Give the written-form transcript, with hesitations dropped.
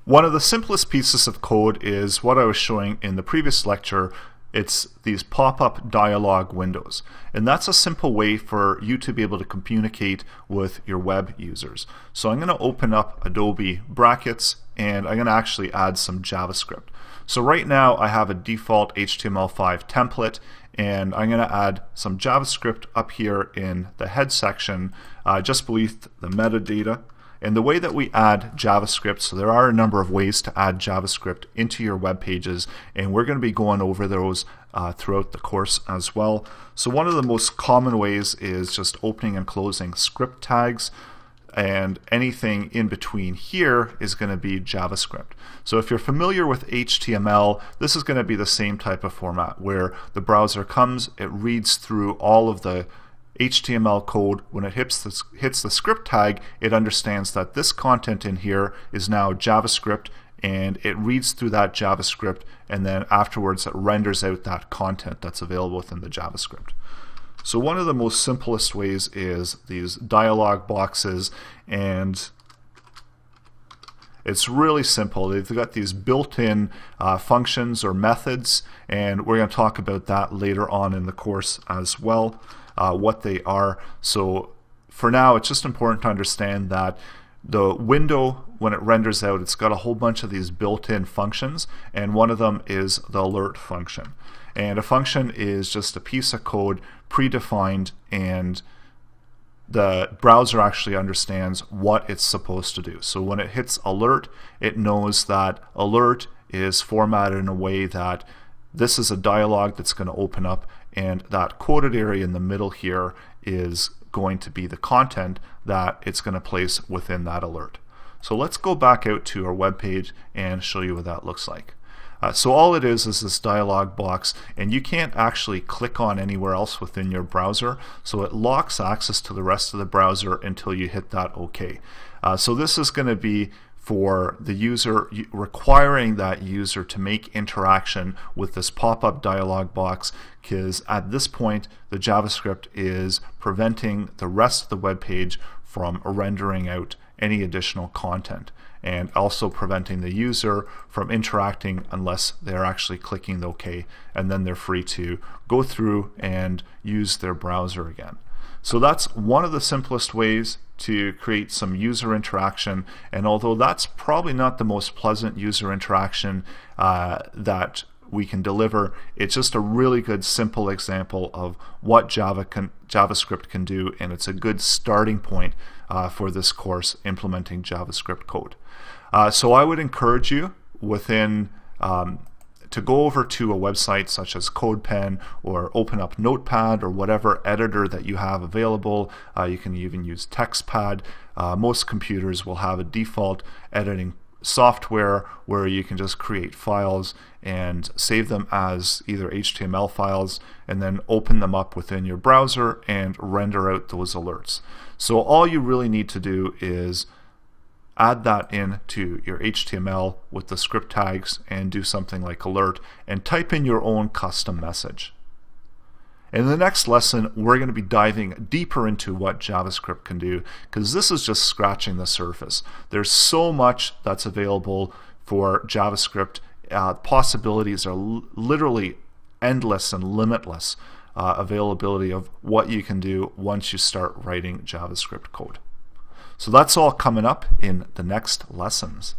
One of the simplest pieces of code is what I was showing in the previous lecture. It's these pop-up dialog windows. And that's a simple way for you to be able to communicate with your web users. So I'm going to open up Adobe brackets and I'm going to actually add some JavaScript. So right now I have a default HTML5 template and I'm going to add some JavaScript up here in the head section just beneath the metadata. And the way that we add JavaScript, so there are a number of ways to add JavaScript into your web pages, and we're going to be going over those throughout the course as well. So one of the most common ways is just opening and closing script tags, and anything in between here is going to be JavaScript. So if you're familiar with HTML, this is going to be the same type of format where the browser comes, it reads through all of the HTML code. When it hits the script tag, it understands that this content in here is now JavaScript, and it reads through that JavaScript, and then afterwards it renders out that content that's available within the JavaScript. So one of the most simplest ways is these dialog boxes, and it's really simple. They've got these built-in functions or methods, and we're going to talk about that later on in the course as well. What they are. So for now, it's just important to understand that the window, when it renders out, it's got a whole bunch of these built-in functions, and one of them is the alert function. And a function is just a piece of code predefined, and the browser actually understands what it's supposed to do. So when it hits alert, it knows that alert is formatted in a way that this is a dialog that's going to open up, and that quoted area in the middle here is going to be the content that it's going to place within that alert. So let's go back out to our web page and show you what that looks like. So all it is this dialog box, and you can't actually click on anywhere else within your browser, so it locks access to the rest of the browser until you hit that OK. So this is going to be for the user, requiring that user to make interaction with this pop-up dialog box, because at this point the JavaScript is preventing the rest of the web page from rendering out any additional content, and also preventing the user from interacting unless they're actually clicking the OK, and then they're free to go through and use their browser again. So that's one of the simplest ways to create some user interaction, and although that's probably not the most pleasant user interaction that we can deliver, it's just a really good simple example of what JavaScript can do, and it's a good starting point for this course, implementing JavaScript code. So I would encourage you to go over to a website such as CodePen, or open up Notepad, or whatever editor that you have available. You can even use TextPad. Most computers will have a default editing software where you can just create files and save them as either HTML files, and then open them up within your browser and render out those alerts. So all you really need to do is add that into your HTML with the script tags and do something like alert, and type in your own custom message. In the next lesson, we're going to be diving deeper into what JavaScript can do, because this is just scratching the surface. There's so much that's available for JavaScript. Possibilities are literally endless and limitless availability of what you can do once you start writing JavaScript code. So that's all coming up in the next lessons.